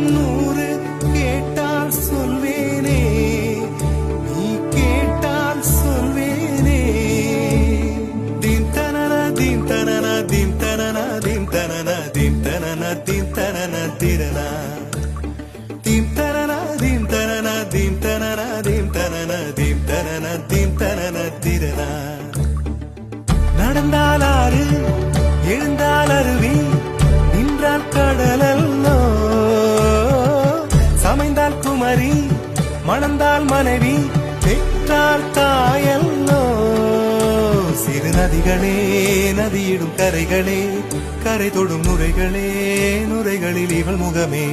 ஆயிரம் நூறு கேட்டால் சொல்வேனே, நீ கேட்டால் சொல்வேனே. தீம் தனன தீம் தனன தீம் தனன தீம் தனன தீம் தனன தீம் தனன திரனா தீம் தனன தீம் தனன தீம் தனன தீம் தனன தீம் தனன தீம் தனன திரனா. நடந்தால் ஆறு, எழுந்தால் அருவி, நின்றால் கடலல்லோ, சமைந்தால் குமரி, மணந்தால் மனைவி, பெற்றால் தாயல்லோ. சிறு நதிகளே, நதியிடும் கரைகளே, கரை தொடும் நுரைகளே, நுரைகளில் இவள் முகமே.